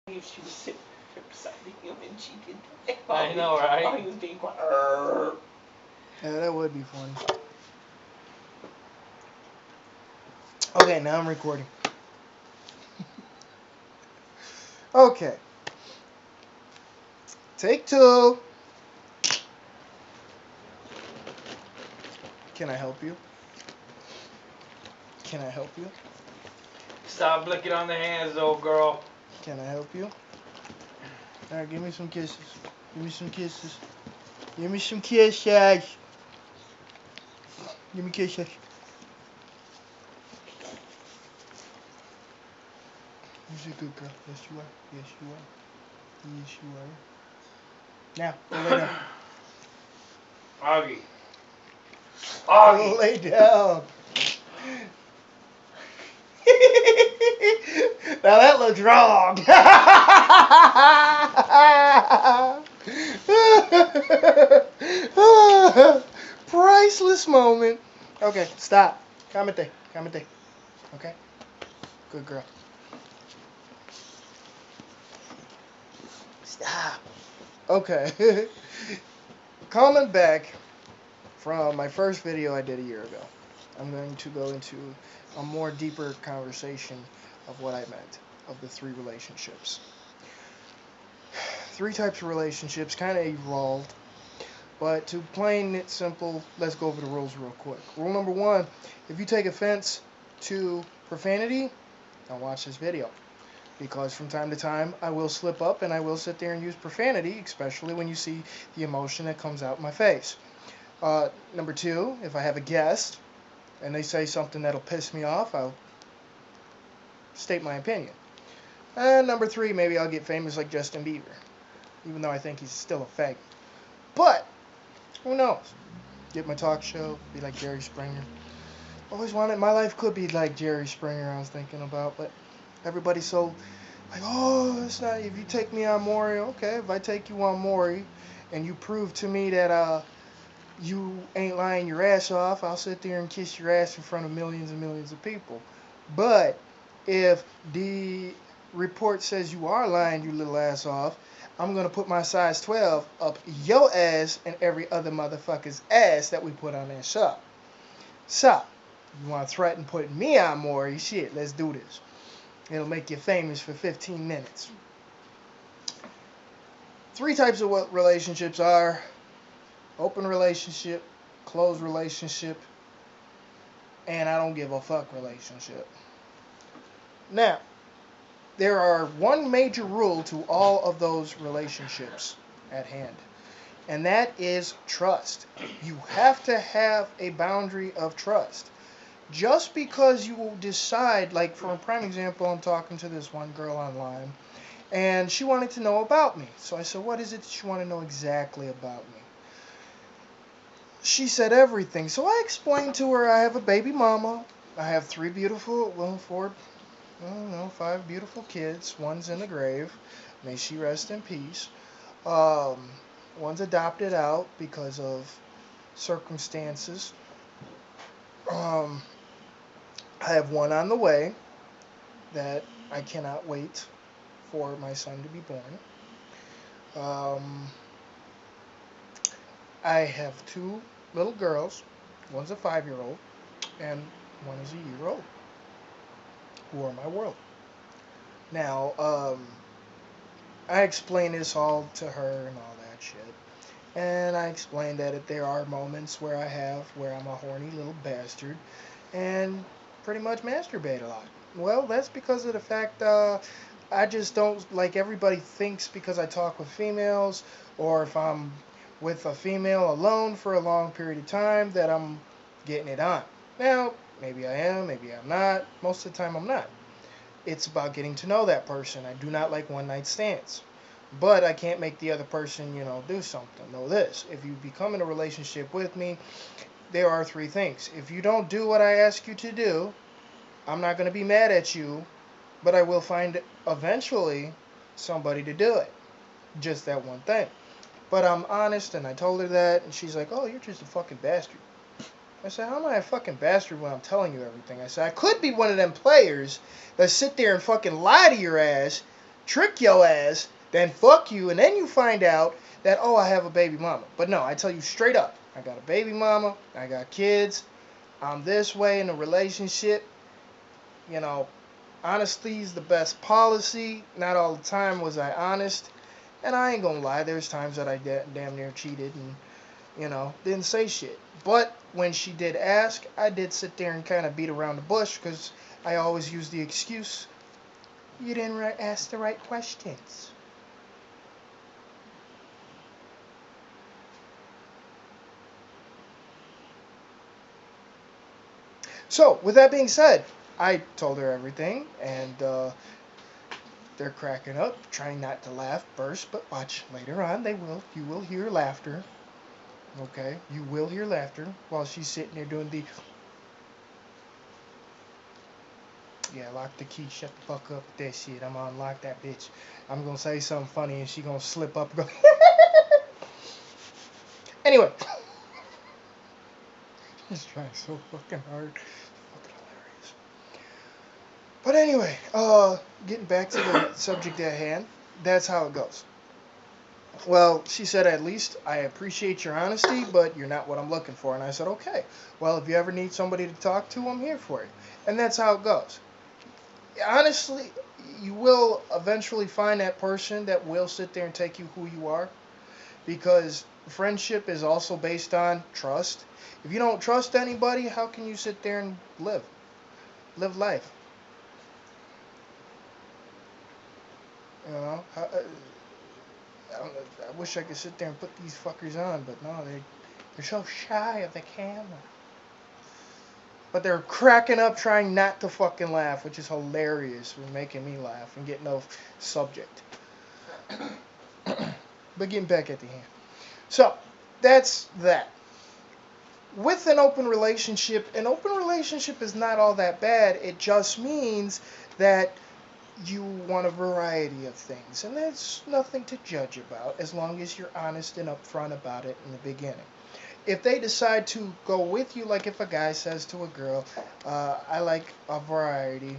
If she was sitting beside him and she did that. I know, right? Oh, he was being quiet. Yeah, that would be funny. Okay, now I'm recording. Okay. Take 2. Can I help you? Can I help you? Stop licking on the hands, old girl. Can I help you? Alright, give me some kisses. Give me some kisses. Give me some kisses. Give me kisses. You're a good girl. Yes, you are. Yes, you are. Yes, you are. Now, go lay down. Augie. Go Augie. lay down. Now that looks wrong. Priceless moment. Okay, stop. Kamite. Kamite. Okay? Good girl. Stop. Okay. Coming back from my first video I did a year ago, I'm going to go into a more deeper conversation of what I meant, of the 3 relationships. 3 types of relationships, kind of evolved. But to plain it simple, let's go over the rules real quick. Rule number 1, if you take offense to profanity, don't watch this video. Because from time to time, I will slip up and I will sit there and use profanity, especially when you see the emotion that comes out my face. Number 2, if I have a guest and they say something that'll piss me off, I'll state my opinion. And number 3, maybe I'll get famous like Justin Bieber, even though I think he's still a faggot. But who knows? Get my talk show, be like Jerry Springer. Always wanted my life could be like Jerry Springer. I was thinking about, but everybody's so like, oh, it's not. If you take me on Maury, okay. If I take you on Maury, and you prove to me that you ain't lying your ass off, I'll sit there and kiss your ass in front of millions and millions of people. But if the report says you are lying your little ass off, I'm going to put my size 12 up your ass and every other motherfucker's ass that we put on that show. So, you want to threaten putting me on Maury? Shit, let's do this. It'll make you famous for 15 minutes. 3 types of what relationships are: open relationship, closed relationship, and I don't give a fuck relationship. Now, there are one major rule to all of those relationships at hand, and that is trust. You have to have a boundary of trust. Just because you will decide, like for a prime example, I'm talking to this one girl online, and she wanted to know about me. So I said, what is it that you want to know exactly about me? She said everything. So I explained to her I have a baby mama. I have 3 beautiful, well, 4, I don't know, 5 beautiful kids. One's in the grave. May she rest in peace. One's adopted out because of circumstances. I have one on the way that I cannot wait for my son to be born. I have 2 little girls. One's a 5-year-old and one is a year old, who are my world. Now, I explained this all to her and all that shit. And I explained that there are moments where I'm a horny little bastard and pretty much masturbate a lot. Well, that's because of the fact I just don't, like everybody thinks because I talk with females or if I'm with a female alone for a long period of time that I'm getting it on. Now, maybe I am, maybe I'm not. Most of the time I'm not. It's about getting to know that person. I do not like one night stands. But I can't make the other person, do something. Know this. If you become in a relationship with me, there are 3 things. If you don't do what I ask you to do, I'm not going to be mad at you, but I will find eventually somebody to do it. Just that one thing. But I'm honest, and I told her that, and she's like, oh, you're just a fucking bastard. I said, how am I a fucking bastard when I'm telling you everything? I said, I could be one of them players that sit there and fucking lie to your ass trick your ass, then fuck you, and then you find out that, oh, I have a baby mama. But no, I tell you straight up, I got a baby mama, I got kids, I'm this way in a relationship. You know, honesty is the best policy. Not all the time was I honest. And I ain't gonna lie, there's times that I damn near cheated and, didn't say shit. But when she did ask, I did sit there and kind of beat around the bush because I always use the excuse, you didn't ask the right questions. So, with that being said, I told her everything, and they're cracking up, trying not to laugh first, but watch later on. You will hear laughter. Okay, you will hear laughter while she's sitting there doing the. Yeah, lock the key. Shut the fuck up with that shit. I'm gonna unlock that bitch. I'm gonna say something funny, and she gonna slip up and go. Anyway, he's trying so fucking hard. Fucking hilarious. But anyway, getting back to the subject at hand, that's how it goes. Well, she said, at least I appreciate your honesty, but you're not what I'm looking for. And I said, okay. Well, if you ever need somebody to talk to, I'm here for you. And that's how it goes. Honestly, you will eventually find that person that will sit there and take you who you are. Because friendship is also based on trust. If you don't trust anybody, how can you sit there and live life? You know? I wish I could sit there and put these fuckers on, but no, they're so shy of the camera. But they're cracking up trying not to fucking laugh, which is hilarious. For making me laugh and getting off subject. But getting back at the hand. So, that's that. With an open relationship is not all that bad. It just means that you want a variety of things, and there's nothing to judge about as long as you're honest and upfront about it in the beginning. If they decide to go with you, like if a guy says to a girl, I like a variety,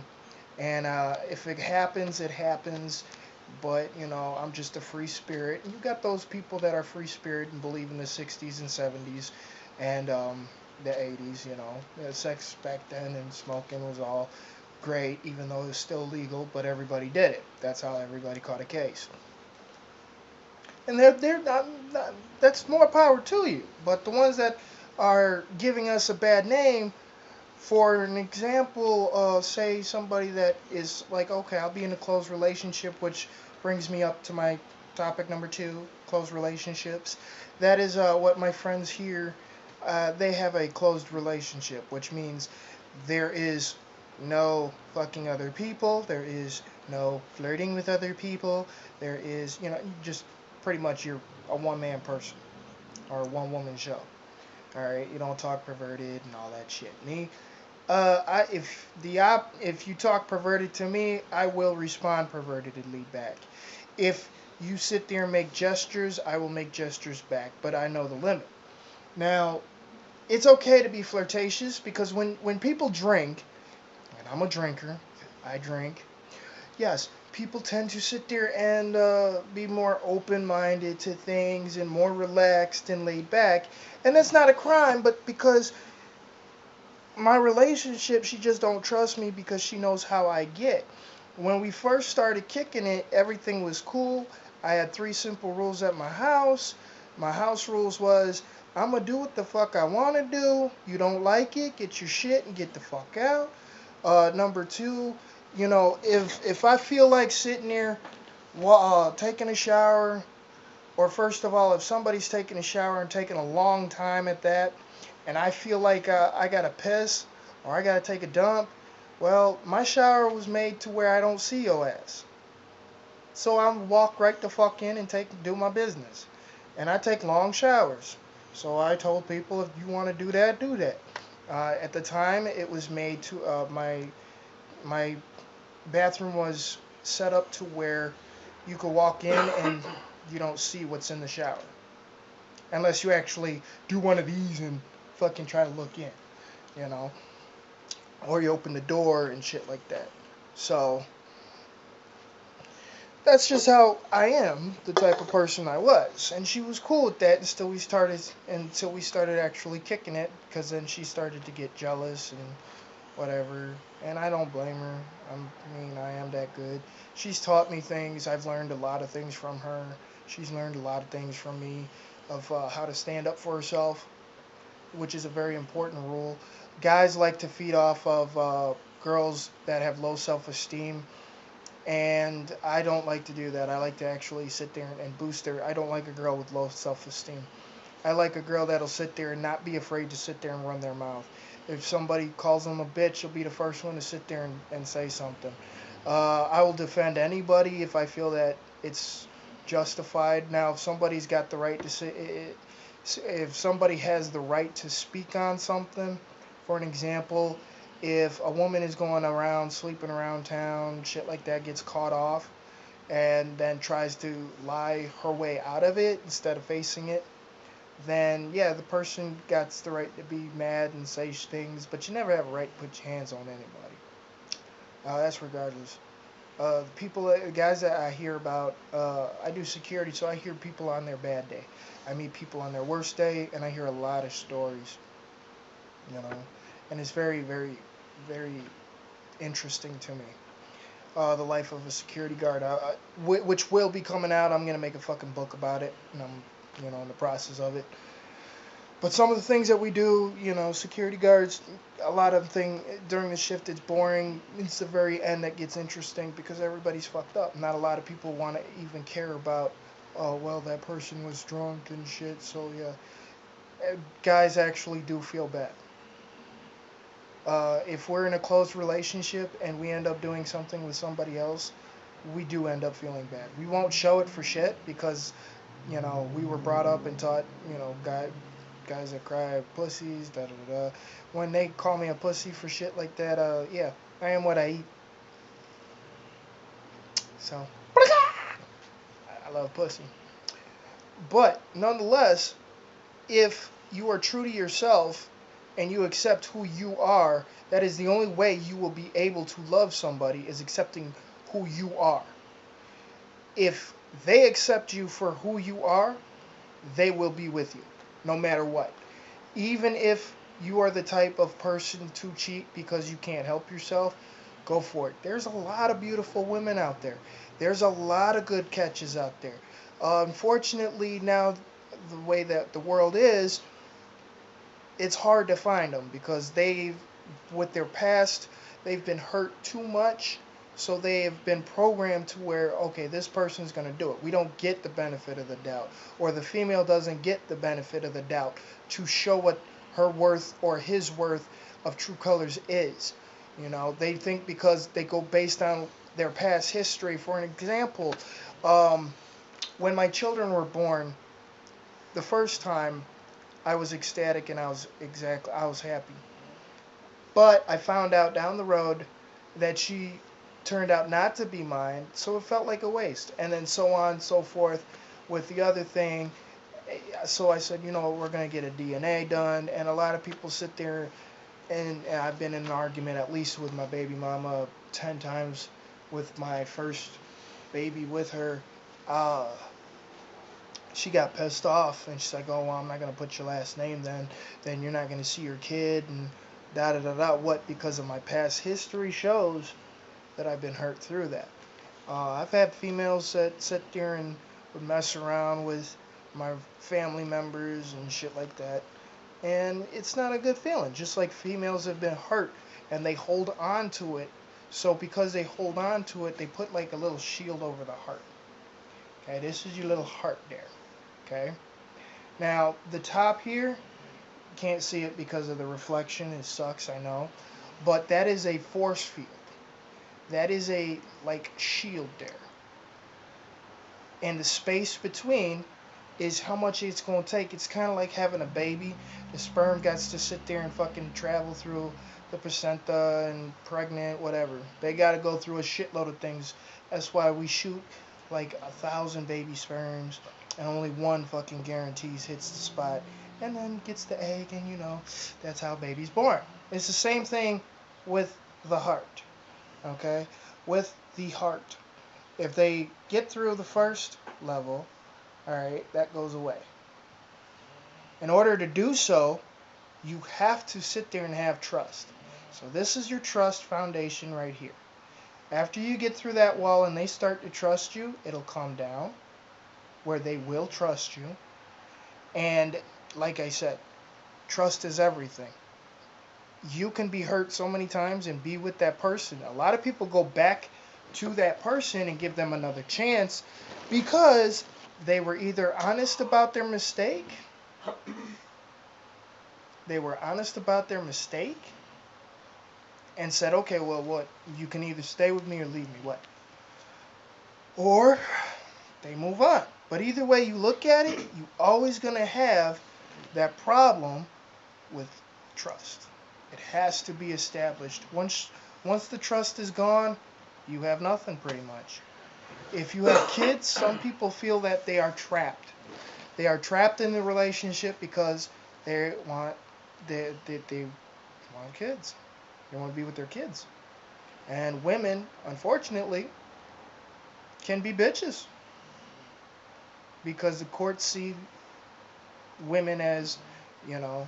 and if it happens, it happens, but I'm just a free spirit. And you got those people that are free spirit and believe in the 60s and 70s and the 80s. Sex back then and smoking was all great, even though it was still legal, but everybody did it. That's how everybody caught a case. And they're not, that's more power to you. But the ones that are giving us a bad name, for an example, say somebody that is like, okay, I'll be in a close relationship, which brings me up to my topic number 2, close relationships. That is what my friends here, they have a closed relationship, which means there is no fucking other people. There is no flirting with other people. There is, just pretty much you're a one-man person or a one-woman show. All right, you don't talk perverted and all that shit. Me, if you talk perverted to me, I will respond pervertedly back. If you sit there and make gestures, I will make gestures back, but I know the limit. Now, it's okay to be flirtatious because when people drink, and I'm a drinker, I drink, yes, people tend to sit there and be more open-minded to things and more relaxed and laid back. And that's not a crime, but because my relationship, she just don't trust me because she knows how I get. When we first started kicking it, everything was cool. I had 3 simple rules at my house. My house rules was, I'm going to do what the fuck I want to do. You don't like it, get your shit and get the fuck out. Number 2, if I feel like sitting there taking a shower, or first of all, if somebody's taking a shower and taking a long time at that, and I feel like I gotta piss or I gotta take a dump, well, my shower was made to where I don't see your ass. So I'm walk right the fuck in and do my business. And I take long showers. So I told people, if you want to do that, do that. At the time, it was made to my bathroom was set up to where you could walk in and you don't see what's in the shower. Unless you actually do one of these and fucking try to look in, Or you open the door and shit like that. So, that's just how I am, the type of person I was, and she was cool with that until we started actually kicking it, because then she started to get jealous and whatever, and I don't blame her. I am that good. She's taught me things. I've learned a lot of things from her. She's learned a lot of things from me of how to stand up for herself, which is a very important rule. Guys like to feed off of girls that have low self-esteem, and I don't like to do that. I like to actually sit there and boost her. I don't like a girl with low self-esteem. I like a girl that'll sit there and not be afraid to sit there and run their mouth. If somebody calls them a bitch, she'll be the first one to sit there and say something. I will defend anybody if I feel that it's justified. Now, if somebody's got the right to say, if somebody has the right to speak on something, for an example, if a woman is going around sleeping around town, shit like that gets caught off, and then tries to lie her way out of it instead of facing it, then yeah, the person got the right to be mad and say things, but you never have a right to put your hands on anybody. That's regardless. The guys that I hear about, I do security, so I hear people on their bad day. I meet people on their worst day, and I hear a lot of stories, you know, and it's very, very, very interesting to me. The life of a security guard, which will be coming out. I'm gonna make a fucking book about it, and I'm, in the process of it. But some of the things that we do, security guards, a lot of thing during the shift, it's boring. It's the very end that gets interesting because everybody's fucked up. Not a lot of people want to even care about, oh, well, that person was drunk and shit. So, yeah, guys actually do feel bad. If we're in a close relationship and we end up doing something with somebody else, we do end up feeling bad. We won't show it for shit because, we were brought up and taught, guys that cry are pussies, da da da. When they call me a pussy for shit like that, yeah, I am what I eat. So, I love pussy. But nonetheless, if you are true to yourself and you accept who you are, that is the only way you will be able to love somebody is accepting who you are. If they accept you for who you are, they will be with you, no matter what. Even if you are the type of person to cheat because you can't help yourself, go for it. There's a lot of beautiful women out there. There's a lot of good catches out there. Unfortunately, now the way that the world is, it's hard to find them because with their past, they've been hurt too much. So they have been programmed to where, okay, this person's going to do it. We don't get the benefit of the doubt. Or the female doesn't get the benefit of the doubt to show what her worth or his worth of true colors is. They think because they go based on their past history. For an example, when my children were born, the first time I was ecstatic and I was happy. But I found out down the road that she turned out not to be mine, so it felt like a waste. And then so on and so forth with the other thing. So I said, we're going to get a DNA done. And a lot of people sit there, and I've been in an argument at least with my baby mama 10 times with my first baby with her. She got pissed off, and she's like, oh, well, I'm not going to put your last name then you're not going to see your kid, and da-da-da-da. What? Because of my past history shows that I've been hurt through that. I've had females that sit there and would mess around with my family members and shit like that, and it's not a good feeling. Just like females have been hurt, and they hold on to it, so because they hold on to it, they put like a little shield over the heart. Okay, this is your little heart there. Okay, now the top here, you can't see it because of the reflection. It sucks, I know, but that is a force field. That is a shield there. And the space between is how much it's going to take. It's kind of like having a baby. The sperm gets to sit there and fucking travel through the placenta and pregnant, whatever. They got to go through a shitload of things. That's why we shoot like 1,000 baby sperms and only one fucking guarantees hits the spot and then gets the egg, and that's how baby's born. It's the same thing with the heart. Okay? With the heart. If they get through the first level, all right, that goes away. In order to do so, you have to sit there and have trust. So this is your trust foundation right here. After you get through that wall and they start to trust you, it'll calm down where they will trust you. And like I said, trust is everything. You can be hurt so many times and be with that person. A lot of people go back to that person and give them another chance because they were either honest about their mistake, and said, okay, well, what? You can either stay with me or leave me. What? Or they move on. But either way you look at it, you always going to have that problem with trust. It has to be established. Once the trust is gone, you have nothing pretty much. If you have kids, some people feel that they are trapped. They are trapped in the relationship because they want kids. They want to be with their kids. And women, unfortunately, can be bitches because the courts see women as, you know,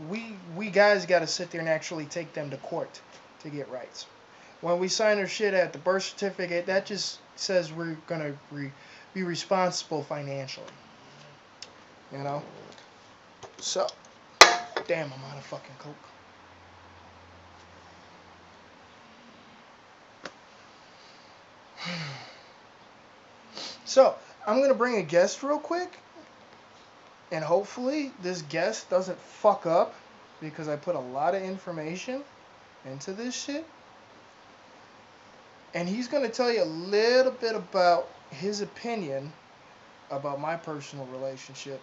we guys got to sit there and actually take them to court to get rights. When we sign our shit at the birth certificate, that just says we're gonna be responsible financially. You know. So, damn, I'm out of fucking coke. So, I'm gonna bring a guest real quick, and hopefully this guest doesn't fuck up because I put a lot of information into this shit. And he's going to tell you a little bit about his opinion about my personal relationship.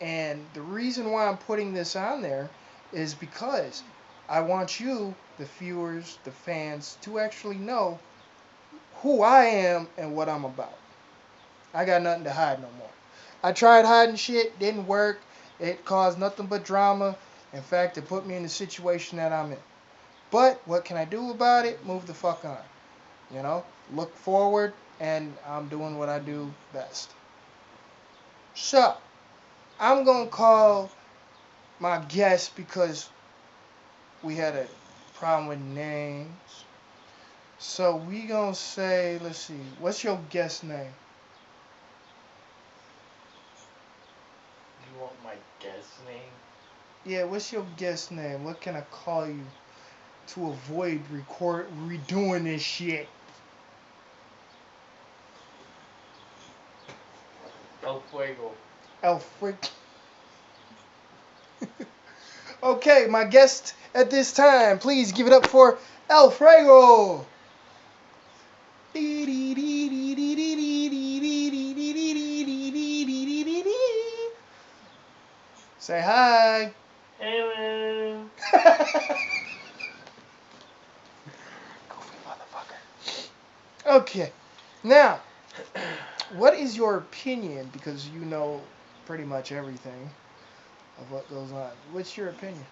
And the reason why I'm putting this on there is because I want you, the viewers, the fans, to actually know who I am and what I'm about. I got nothing to hide no more. I tried hiding shit, didn't work. It caused nothing but drama. In fact, it put me in the situation that I'm in. But what can I do about it? Move the fuck on. You know, look forward, and I'm doing what I do best. So, I'm going to call my guest because we had a problem with names. So, we going to say, let's see, what's your guest name? You want my guest name? Yeah, what's your guest name? What can I call you to avoid redoing this shit? El Fuego. El Freak. Okay, my guest at this time, please give it up for El Fuego. Say hi. Hello. Goofy motherfucker. Okay, now, what is your opinion? Because you know pretty much everything of what goes on. What's your opinion?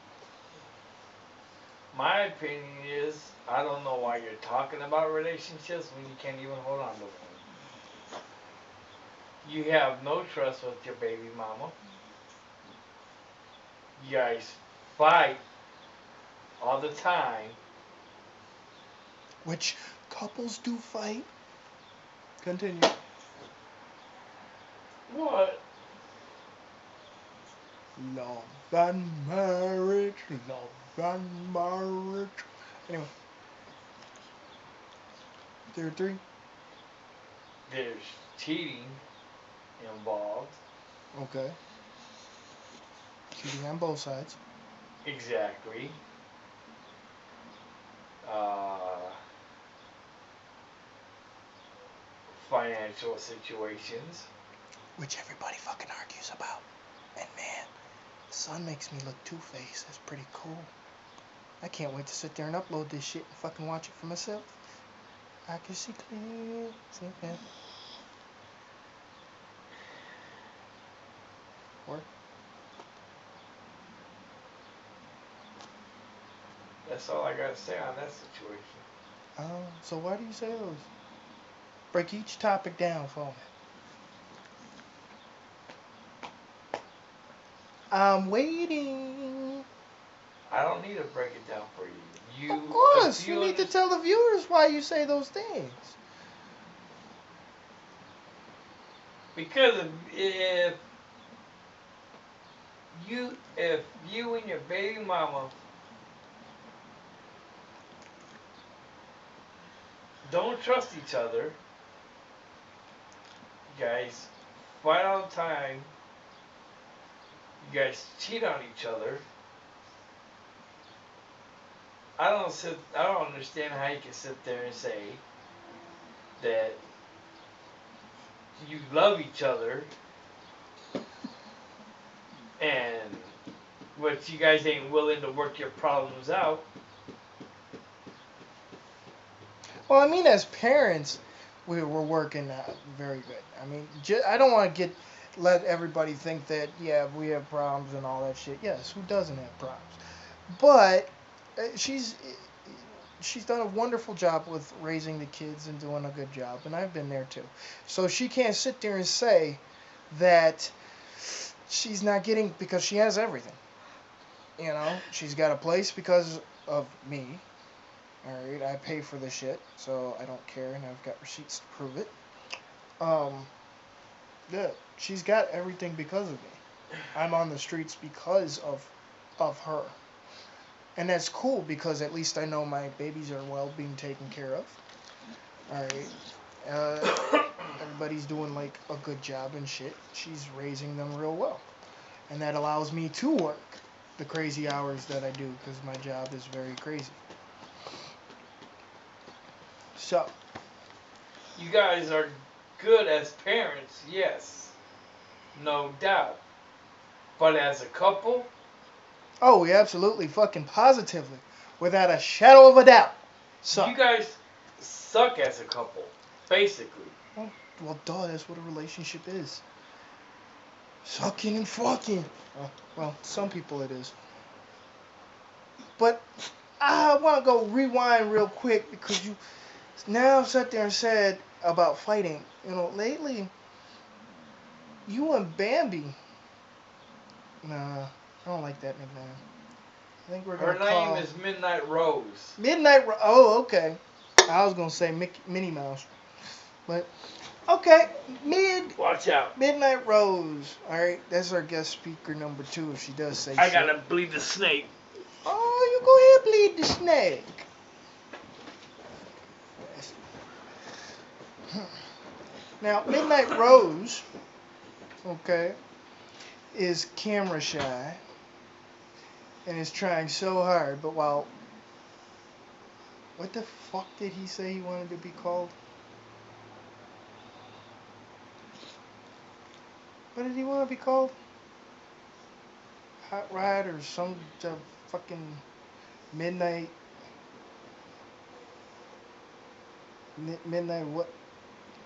My opinion is, I don't know why you're talking about relationships when you can't even hold on to one. You have no trust with your baby mama. You guys fight all the time. Which couples do fight. Continue. What? Love and marriage, love and marriage. Anyway, there are three. There's cheating involved. Okay. Cheating on both sides. Exactly. Uh, Financial situations. Which everybody fucking argues about. And man, the sun makes me look two-faced. That's pretty cool. I can't wait to sit there and upload this shit and fucking watch it for myself. I can see clear. See that? Or That's all I gotta say on that situation. so why do you say those? Break each topic down for me. I'm waiting. I don't need to break it down for you. Of course, if you need to understand- tell the viewers why you say those things. Because if you and your baby mama don't trust each other, you guys fight all the time, you guys cheat on each other. I don't understand how you can sit there and say that you love each other and but you guys ain't willing to work your problems out. Well, I mean, as parents, we were working very good. I mean, I don't want to let everybody think that, yeah, we have problems and all that shit. Yes, who doesn't have problems? But she's done a wonderful job with raising the kids and doing a good job, and I've been there too. So she can't sit there and say that she's not getting, because she has everything. You know, she's got a place because of me. Alright, I pay for the shit, so I don't care, and I've got receipts to prove it. Yeah, she's got everything because of me. I'm on the streets because of her. And that's cool, because at least I know my babies are well being taken care of. Alright. Everybody's doing, like, a good job and shit. She's raising them real well. And that allows me to work the crazy hours that I do, because my job is very crazy. So, You guys are good as parents, yes, no doubt. But as a couple, oh, we absolutely fucking positively, without a shadow of a doubt, suck. you guys suck as a couple, basically. Well, duh, that's what a relationship is. Sucking and fucking. Well, some people it is. But I want to go rewind real quick, because you now sat there and said about fighting. You know, lately, you and Bambi. Nah, I don't like that nickname. I think we're Her gonna call name is Midnight Rose. Midnight. Oh, okay. I was gonna say Minnie Mouse, but okay, Watch out. Midnight Rose. All right, that's our guest speaker number 2. If she does say I shit. gotta bleed the snake. Oh, you go ahead, bleed the snake. Now, Midnight Rose, okay, is camera shy and is trying so hard, but while. What the fuck did he say he wanted to be called? What did he want to be called? Hot Rod or some fucking Midnight. Midnight what?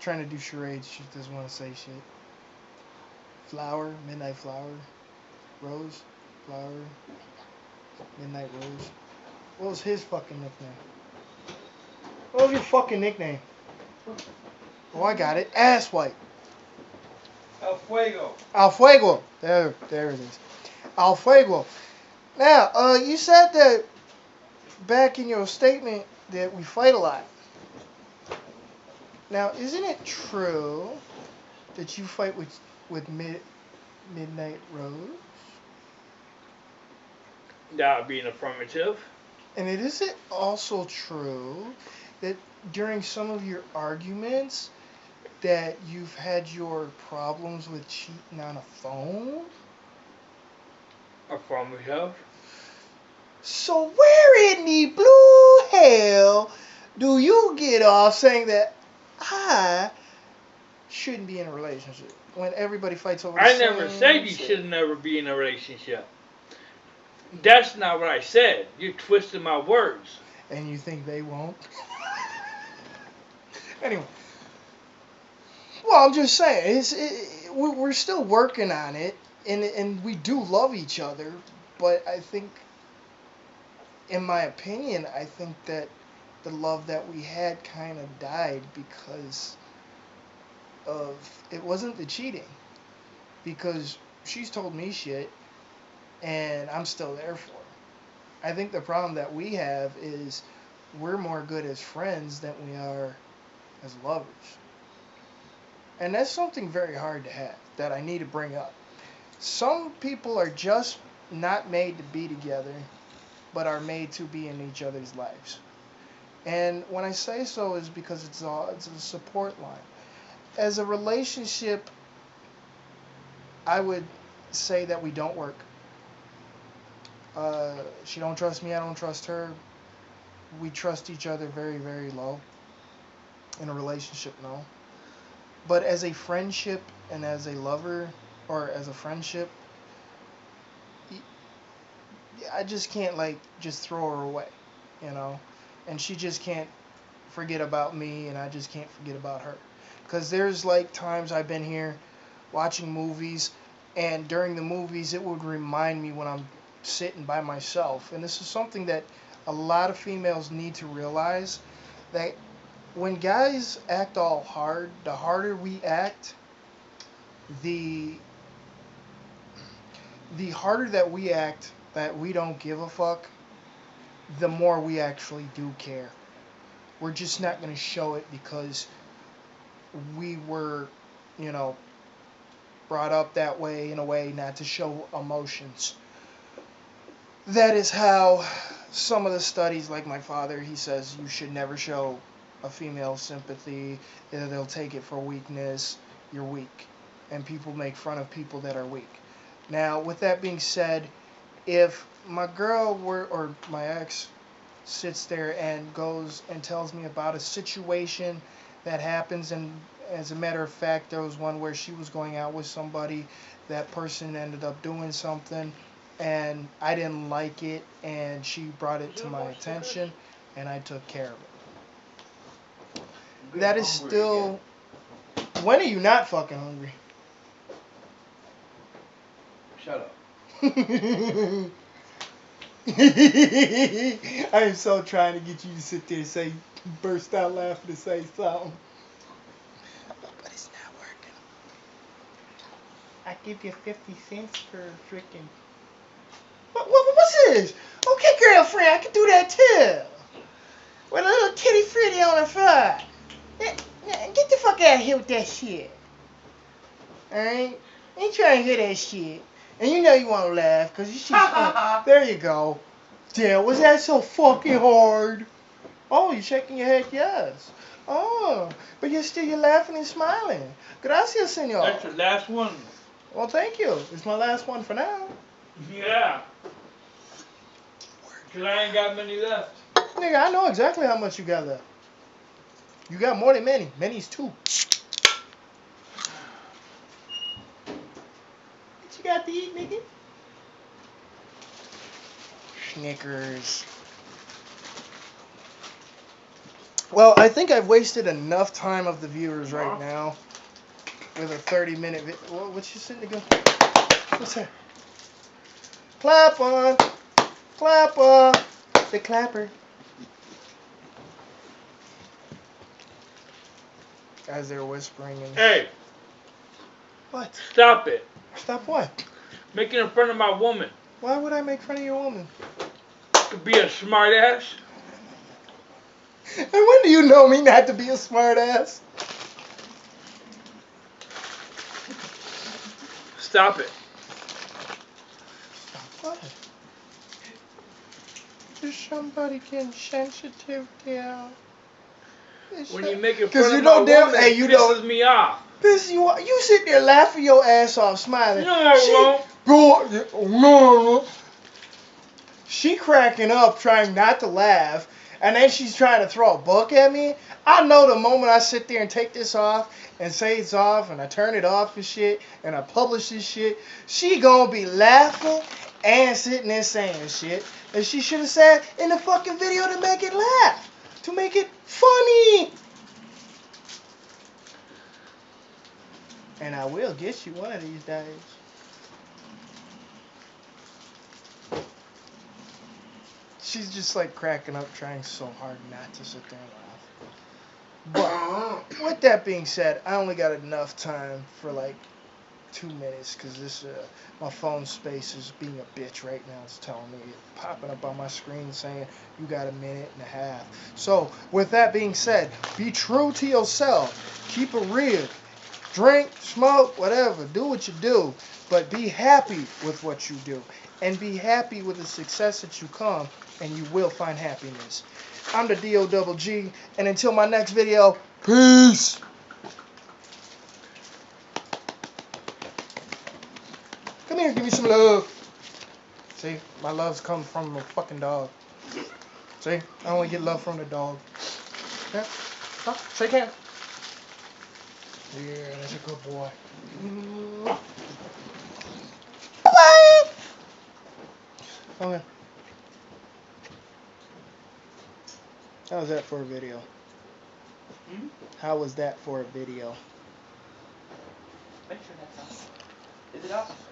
Trying to do charades. She doesn't want to say shit. Flower. Midnight Flower. Rose. Flower. Midnight Rose. What was his fucking nickname? What was your fucking nickname? Oh, I got it. Asswipe. El Fuego. Al Fuego. There it is. Al Fuego. Now, you said that back in your statement that we fight a lot. Now, isn't it true that you fight with Midnight Rose? That would be an affirmative. And it isn't also true that during some of your arguments that you've had your problems with cheating on a phone? Affirmative. So where in the blue hell do you get off saying that I shouldn't be in a relationship when everybody fights over the I same never said you shit? should never be in a relationship. That's not what I said. You twisted my words. And you think they won't? Anyway. Well, I'm just saying, we're still working on it, and we do love each other, but I think, in my opinion, I think that the love that we had kind of died because of it wasn't the cheating because she's told me shit and I'm still there for her. I think the problem that we have is we're more good as friends than we are as lovers. And that's something very hard to have that I need to bring up. Some people are just not made to be together, but are made to be in each other's lives. And when I say so is because it's a support line. As a relationship, I would say that we don't work. She don't trust me, I don't trust her. We trust each other very, very low. In a relationship, no. But as a friendship and as a lover, or as a friendship, I just can't like just throw her away, you know. And she just can't forget about me, and I just can't forget about her. Because there's like times I've been here watching movies, and during the movies it would remind me when I'm sitting by myself. And this is something that a lot of females need to realize, that when guys act all hard, the harder we act, the harder that we act that we don't give a fuck, the more we actually do care. We're just not going to show it because we were, you know, brought up that way in a way not to show emotions. That is how some of the studies, like my father, he says you should never show a female sympathy. They'll take it for weakness. You're weak. And people make fun of people that are weak. Now, with that being said, if my girl or my ex sits there and goes and tells me about a situation that happens, and as a matter of fact, there was one where she was going out with somebody, that person ended up doing something, and I didn't like it, and she brought it to my attention, and I took care of it. That is still... When are you not fucking hungry? Shut up. I am so trying to get you to sit there and say, burst out laughing and say something. But it's not working. I give you 50 cents for freaking... What's this? Okay, girlfriend, I can do that too. With a little kitty fritty on the front. Get the fuck out of here with that shit. Alright? Ain't trying to hear that shit. And you know you want to laugh, because you see... there you go. Damn, was that so fucking hard? Oh, you're shaking your head, yes. Oh, but you're laughing and smiling. Gracias, senor. That's your last one. Well, thank you. It's my last one for now. Yeah. Because I ain't got many left. Nigga, I know exactly how much you got left. You got more than many. Many's two. What you got to eat, nigga? Snickers. Well, I think I've wasted enough time of the viewers right now with a 30-minute video. What you sitting to go? What's that? Clap on. Clap on. The clapper. As they're whispering. And... Hey. What? Stop it. Stop what? Making fun of my woman. Why would I make fun of your woman? To be a smart ass. And when do you know me not to be a smart ass? Stop it. What? Is somebody getting sensitive there? When you make it Because fun you of know my damn, woman, hey, it you pisses know, me off. you sit there laughing your ass off, smiling. No, I won't. No. She cracking up, trying not to laugh, and then she's trying to throw a book at me. I know the moment I sit there and take this off and say it's off, and I turn it off and shit, and I publish this shit, she gonna be laughing and sitting there saying shit that she should have said in the fucking video to make it laugh, to make it funny. And I will get you one of these days. She's just like cracking up, trying so hard not to sit there and laugh. with that being said, I only got enough time for like 2 minutes because this my phone space is being a bitch right now. It's telling me, popping up on my screen saying you got a minute and a half. So with that being said, be true to yourself. Keep it real. Drink, smoke, whatever. Do what you do, but be happy with what you do, and be happy with the success that you come, and you will find happiness. I'm the Dodoubleg, and until my next video, peace. Come here, give me some love. See, my love's come from a fucking dog. See, I only get love from the dog. Yeah, huh? Shake hands. Yeah, that's a good boy. Bye. Okay. How was that for a video? How was that for a video? Make sure that's off. Is it off?